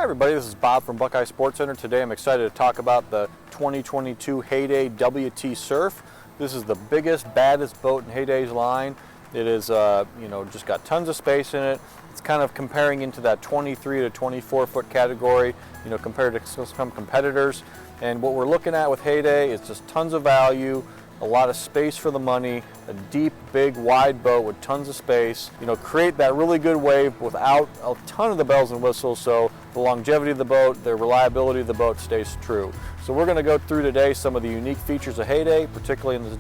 everybody, this is Bob from Buckeye Sports Center. Today I'm excited to talk about the 2022 Heyday WT-Surf. This is the biggest, baddest boat in Heyday's line. It is, just got tons of space in it. It's kind of comparing into that 23 to 24 foot category, compared to some competitors. And what we're looking at with Heyday is just tons of value, a lot of space for the money, a deep, big, wide boat with tons of space. Create that really good wave without a ton of the bells and whistles, so the longevity of the boat, the reliability of the boat stays true. So we're going to go through today some of the unique features of Heyday, particularly in this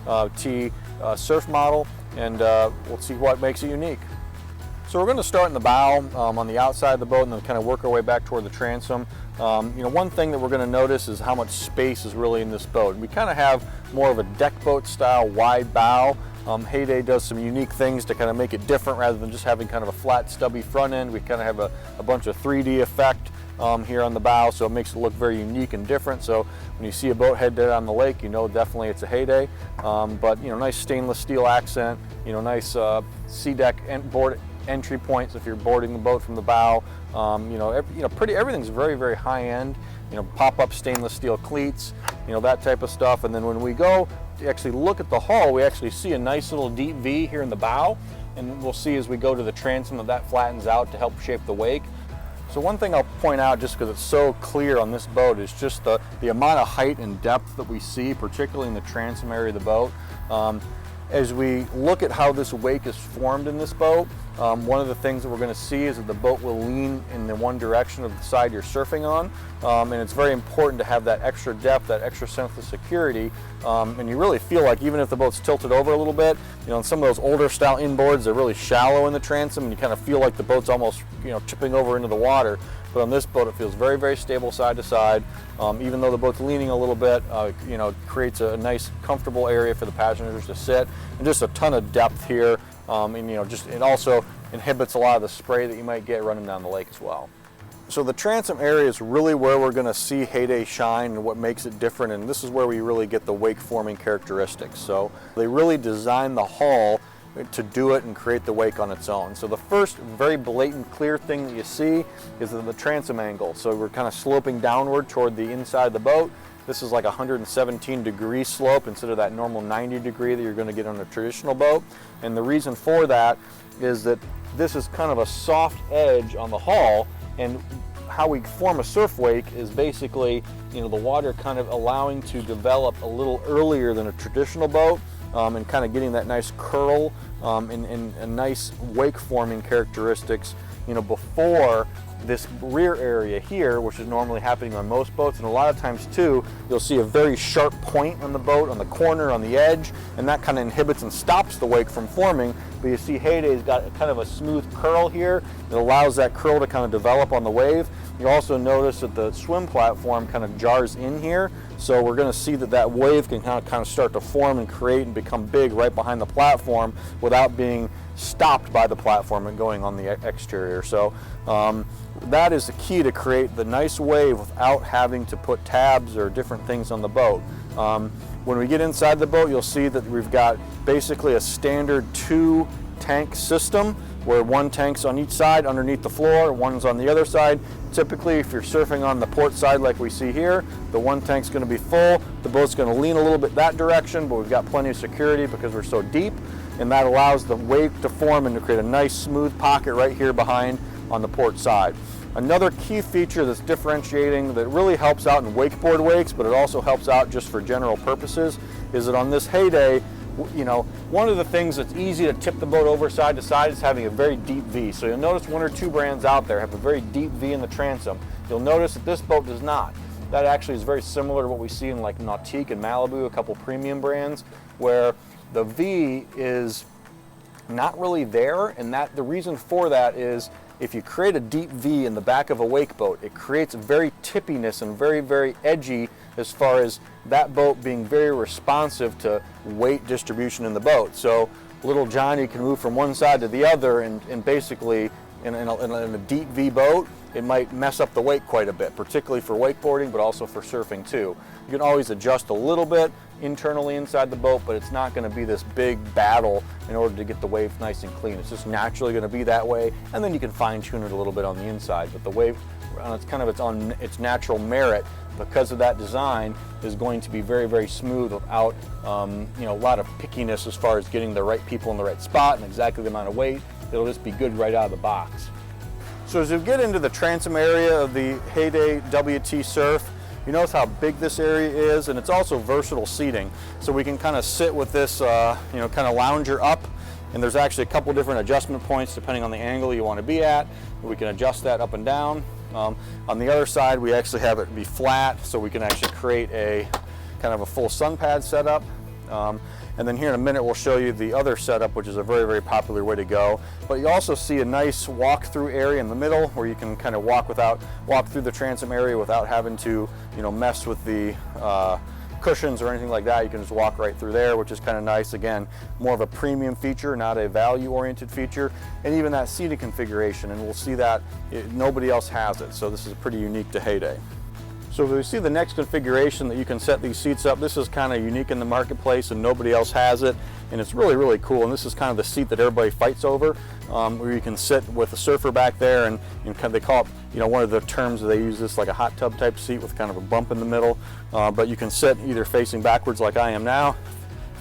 WT-Surf model, and we'll see what makes it unique. So we're going to start in the bow on the outside of the boat and then kind of work our way back toward the transom. One thing that we're going to notice is how much space is really in this boat. We kind of have more of a deck boat style wide bow. Heyday does some unique things to kind of make it different rather than just having kind of a flat stubby front end. We kind of have a bunch of 3D effect here on the bow, so it makes it look very unique and different. So when you see a boat head on the lake, definitely it's a Heyday. But nice stainless steel accent, nice sea deck and board entry points if you're boarding the boat from the bow. Everything's very, very high end. Pop-up stainless steel cleats, that type of stuff. And then when we go to actually look at the hull, we actually see a nice little deep V here in the bow, and we'll see as we go to the transom that flattens out to help shape the wake. So one thing I'll point out, just because it's so clear on this boat, is just the amount of height and depth that we see, particularly in the transom area of the boat. As we look at how this wake is formed in this boat, one of the things that we're going to see is that the boat will lean in the one direction of the side you're surfing on, and it's very important to have that extra depth, that extra sense of security, and you really feel like even if the boat's tilted over a little bit, in some of those older style inboards, they're really shallow in the transom, and you kind of feel like the boat's almost tipping over into the water. But on this boat, it feels very, very stable side to side. Even though the boat's leaning a little bit, creates a nice, comfortable area for the passengers to sit, and just a ton of depth here. It also inhibits a lot of the spray that you might get running down the lake as well. So the transom area is really where we're going to see Heyday shine and what makes it different, and this is where we really get the wake forming characteristics. So they really designed the hull to do it and create the wake on its own. So the first very blatant clear thing that you see is the transom angle. So we're kind of sloping downward toward the inside of the boat. This is like a 117 degree slope instead of that normal 90 degree that you're going to get on a traditional boat. And the reason for that is that this is kind of a soft edge on the hull, and how we form a surf wake is basically the water kind of allowing to develop a little earlier than a traditional boat. And kind of getting that nice curl and a nice wake forming characteristics, before this rear area here, which is normally happening on most boats. And a lot of times too, you'll see a very sharp point on the boat, on the corner, on the edge, and that kind of inhibits and stops the wake from forming. But you see Heyday's got kind of a smooth curl here that allows that curl to kind of develop on the wave. You also notice that the swim platform kind of jars in here, so we're going to see that wave can kind of start to form and create and become big right behind the platform without being stopped by the platform and going on the exterior. So that is the key to create the nice wave without having to put tabs or different things on the boat. When we get inside the boat, you'll see that we've got basically a standard 2-tank system, where one tank's on each side underneath the floor, one's on the other side. Typically, if you're surfing on the port side like we see here, the one tank's going to be full. The boat's going to lean a little bit that direction, but we've got plenty of security because we're so deep, and that allows the wake to form and to create a nice smooth pocket right here behind on the port side. Another key feature that's differentiating, that really helps out in wakeboard wakes, but it also helps out just for general purposes, is that on this Heyday, one of the things that's easy to tip the boat over side to side is having a very deep V. So you'll notice one or two brands out there have a very deep V in the transom. You'll notice that this boat does not. That actually is very similar to what we see in like Nautique and Malibu, a couple premium brands, where the V is not really there, and the reason for that is if you create a deep V in the back of a wake boat, it creates very tippiness and very, very edgy as far as that boat being very responsive to weight distribution in the boat. So little Johnny can move from one side to the other, and basically in a deep V boat, it might mess up the wake quite a bit, particularly for wakeboarding, but also for surfing too. You can always adjust a little bit internally inside the boat, but it's not going to be this big battle in order to get the wave nice and clean. It's just naturally going to be that way, and then you can fine tune it a little bit on the inside. But the on its natural merit, because of that design, is going to be very, very smooth without a lot of pickiness as far as getting the right people in the right spot and exactly the amount of weight. It'll just be good right out of the box. So as you get into the transom area of the Heyday WT-Surf, you notice how big this area is, and it's also versatile seating. So we can kind of sit with this, kind of lounger up, and there's actually a couple different adjustment points depending on the angle you want to be at. We can adjust that up and down. On the other side, we actually have it be flat, so we can actually create a kind of a full sun pad setup. And then here in a minute, we'll show you the other setup, which is a very, very popular way to go. But you also see a nice walk-through area in the middle where you can kind of walk through the transom area without having to, mess with the cushions or anything like that. You can just walk right through there, which is kind of nice. Again, more of a premium feature, not a value-oriented feature. And even that seating configuration, and we'll see that nobody else has it. So this is pretty unique to Heyday. So if we see the next configuration that you can set these seats up, this is kind of unique in the marketplace and nobody else has it, and it's really, really cool. And this is kind of the seat that everybody fights over, where you can sit with a surfer back there, and they call it, one of the terms that they use this like a hot tub type seat with kind of a bump in the middle. But you can sit either facing backwards like I am now,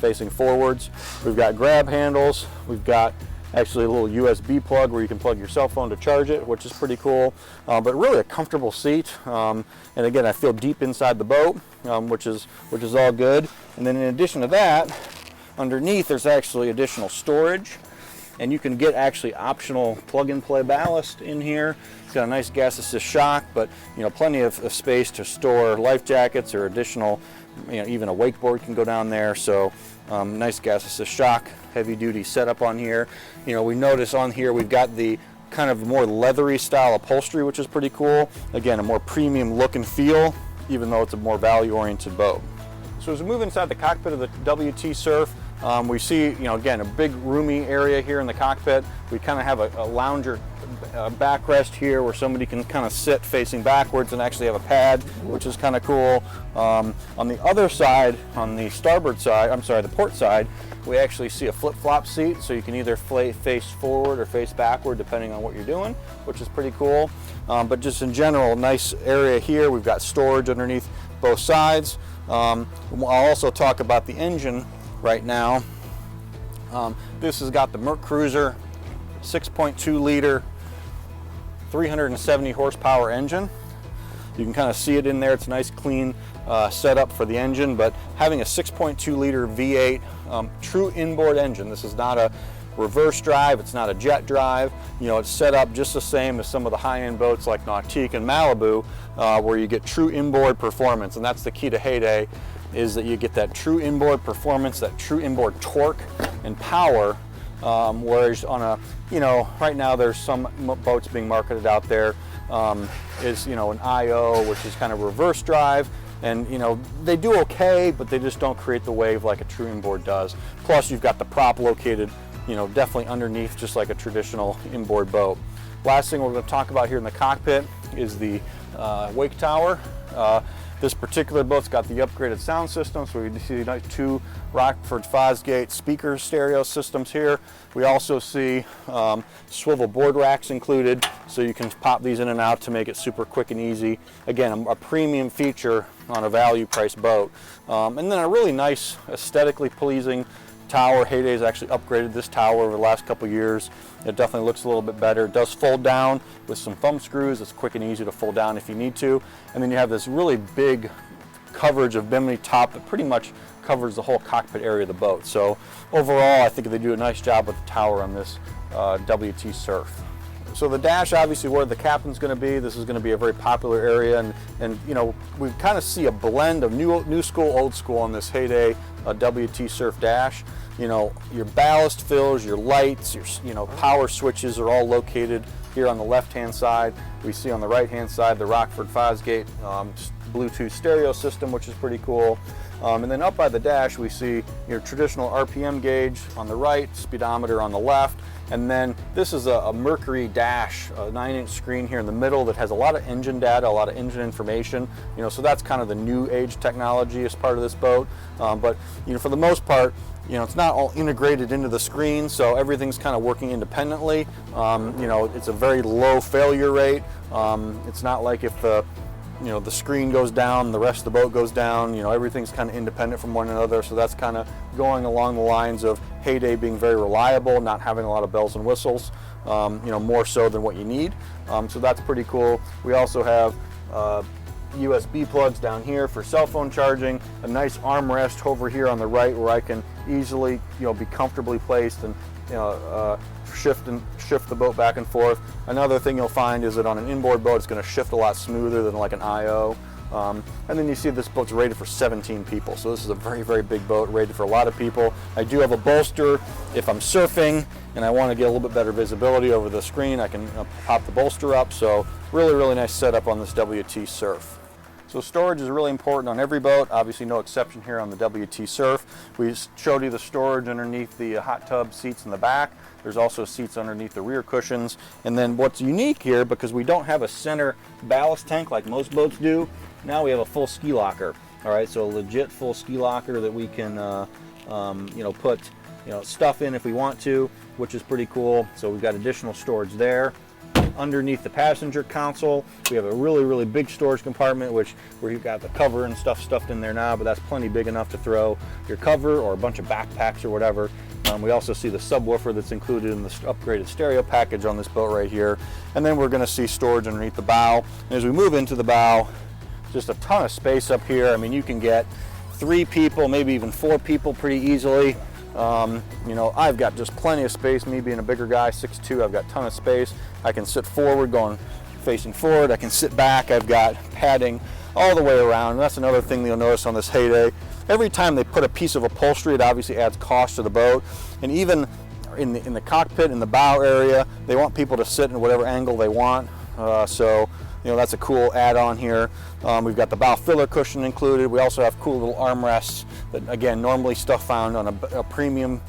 facing forwards. We've got grab handles. We've got actually a little USB plug where you can plug your cell phone to charge it, which is pretty cool. But really a comfortable seat. And again, I feel deep inside the boat, which is all good. And then in addition to that, underneath there's actually additional storage, and you can get actually optional plug-and-play ballast in here. It's got a nice gas assist shock, but plenty of space to store life jackets or additional, even a wakeboard can go down there. So nice gas assist shock, heavy duty setup on here. We notice on here we've got the kind of more leathery style upholstery, which is pretty cool. Again, a more premium look and feel, even though it's a more value oriented boat. So as we move inside the cockpit of the WT-Surf, we see, again, a big roomy area here in the cockpit. We kind of have a lounger backrest here where somebody can kind of sit facing backwards and actually have a pad, which is kind of cool. On the other side, on the the port side, we actually see a flip-flop seat, so you can either face forward or face backward depending on what you're doing, which is pretty cool. But just in general, nice area here. We've got storage underneath both sides. I'll also talk about the engine right now. This has got the Merc Cruiser 6.2 liter 370 horsepower engine. You can kind of see it in there. It's a nice clean setup for the engine, but having a 6.2 liter V8 true inboard engine. This is not a reverse drive, it's not a jet drive. It's set up just the same as some of the high-end boats like Nautique and Malibu, where you get true inboard performance. And that's the key to Heyday, is that you get that true inboard performance, that true inboard torque and power. Whereas on a, right now there's some boats being marketed out there, is, an IO, which is kind of reverse drive. And they do okay, but they just don't create the wave like a true inboard does. Plus you've got the prop located, definitely underneath, just like a traditional inboard boat. Last thing we're going to talk about here in the cockpit is the wake tower. This particular boat's got the upgraded sound system, so we see two Rockford Fosgate speaker stereo systems here. We also see swivel board racks included, so you can pop these in and out to make it super quick and easy. Again, a premium feature on a value price boat. And then a really nice, aesthetically pleasing tower. Heyday's actually upgraded this tower over the last couple years. It definitely looks a little bit better. It does fold down with some thumb screws. It's quick and easy to fold down if you need to. And then you have this really big coverage of bimini top that pretty much covers the whole cockpit area of the boat. So overall, I think they do a nice job with the tower on this WT-Surf. So the dash, obviously where the captain's going to be, this is going to be a very popular area, and we kind of see a blend of new school, old school on this Heyday WT-Surf dash. Your ballast fills, your lights, your power switches are all located here on the left-hand side. We see on the right-hand side the Rockford Fosgate Bluetooth stereo system, which is pretty cool. And then up by the dash, we see your traditional RPM gauge on the right, speedometer on the left. And then this is a Mercury dash, a 9-inch screen here in the middle that has a lot of engine data, a lot of engine information. So that's kind of the new age technology as part of this boat. But for the most part, you know, it's not all integrated into the screen, so everything's kind of working independently. You know, it's a very low failure rate. It's not like if the screen goes down, the rest of the boat goes down. You know, everything's kind of independent from one another, so that's kind of going along the lines of Heyday being very reliable, not having a lot of bells and whistles, you know, more so than what you need. So that's pretty cool. We also have USB plugs down here for cell phone charging, a nice armrest over here on the right where I can easily, you know, be comfortably placed and, you know, shift the boat back and forth. Another thing you'll find is that on an inboard boat, it's going to shift a lot smoother than like an IO. And then you see this boat's rated for 17 people. So this is a very, very big boat, rated for a lot of people. I do have a bolster. If I'm surfing and I want to get a little bit better visibility over the screen, I can pop the bolster up. So really, really nice setup on this WT-Surf. So storage is really important on every boat, obviously no exception here on the WT-Surf. We showed you the storage underneath the hot tub seats in the back. There's also seats underneath the rear cushions. And then what's unique here, because we don't have a center ballast tank like most boats do, now we have a full ski locker. All right, so a legit full ski locker that we can you know, put, you know, stuff in if we want to, which is pretty cool. So we've got additional storage there. Underneath the passenger console, we have a really, really big storage compartment, where you've got the cover and stuff stuffed in there now, but that's plenty big enough to throw your cover or a bunch of backpacks or whatever. We also see the subwoofer that's included in the upgraded stereo package on this boat right here. And then we're going to see storage underneath the bow. And as we move into the bow, just a ton of space up here. I mean, you can get 3 people, maybe even 4 people pretty easily. You know, I've got just plenty of space. Me being a bigger guy, 6'2", I've got a ton of space. I can sit forward, facing forward. I can sit back. I've got padding all the way around. And that's another thing you'll notice on this Heyday. Every time they put a piece of upholstery, it obviously adds cost to the boat. And even in the cockpit, in the bow area, they want people to sit in whatever angle they want. So, you know, that's a cool add-on here. We've got the bow filler cushion included. We also have cool little armrests that, again, normally stuff found on a premium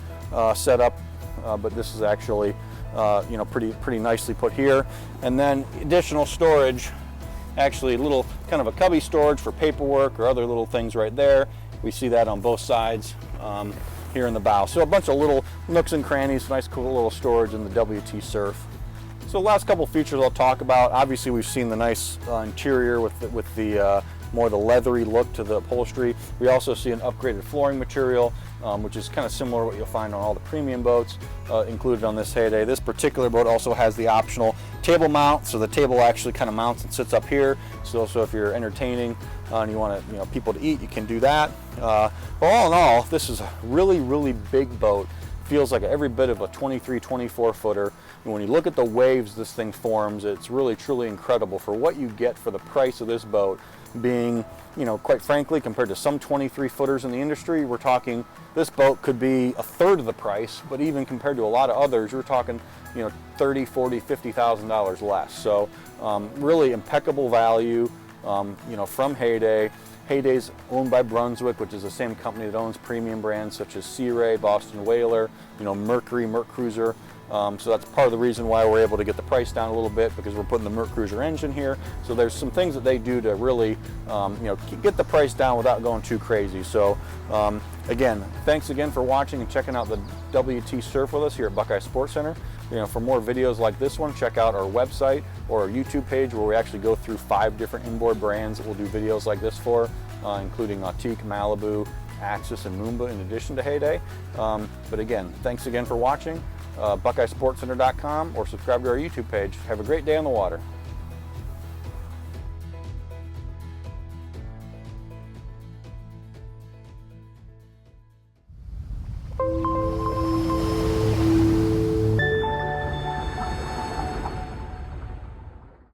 setup, but this is actually, you know, pretty nicely put here. And then additional storage, actually a little kind of a cubby storage for paperwork or other little things right there. We see that on both sides here in the bow. So a bunch of little nooks and crannies, nice cool little storage in the WT-Surf. So the last couple features I'll talk about, obviously we've seen the nice interior with the more the leathery look to the upholstery. We also see an upgraded flooring material, which is kind of similar to what you'll find on all the premium boats included on this Heyday. This particular boat also has the optional table mount, so the table actually kind of mounts and sits up here. So if you're entertaining and you want to, you know, people to eat, you can do that. But all in all, this is a really, really big boat. Feels like every bit of a 23, 24 footer. And when you look at the waves this thing forms, it's really, truly incredible for what you get for the price of this boat. Being, you know, quite frankly, compared to some 23 footers in the industry, we're talking this boat could be a third of the price, but even compared to a lot of others, you're talking, you know, $30, $40, $50,000 less. So really impeccable value, you know, from Heyday. Heyday's owned by Brunswick, which is the same company that owns premium brands such as Sea Ray, Boston Whaler, you know, Mercury, Merc Cruiser. So that's part of the reason why we're able to get the price down a little bit, because we're putting the Merc Cruiser engine here. So there's some things that they do to really, you know, get the price down without going too crazy. So again, thanks again for watching and checking out the WT-Surf with us here at Buckeye Sports Center. You know, for more videos like this one, check out our website or our YouTube page, where we actually go through 5 different inboard brands that we'll do videos like this for, including Nautique, Malibu, Axis, and Moomba, in addition to Heyday. But again, thanks again for watching. BuckeyeSportsCenter.com, or subscribe to our YouTube page. Have a great day on the water.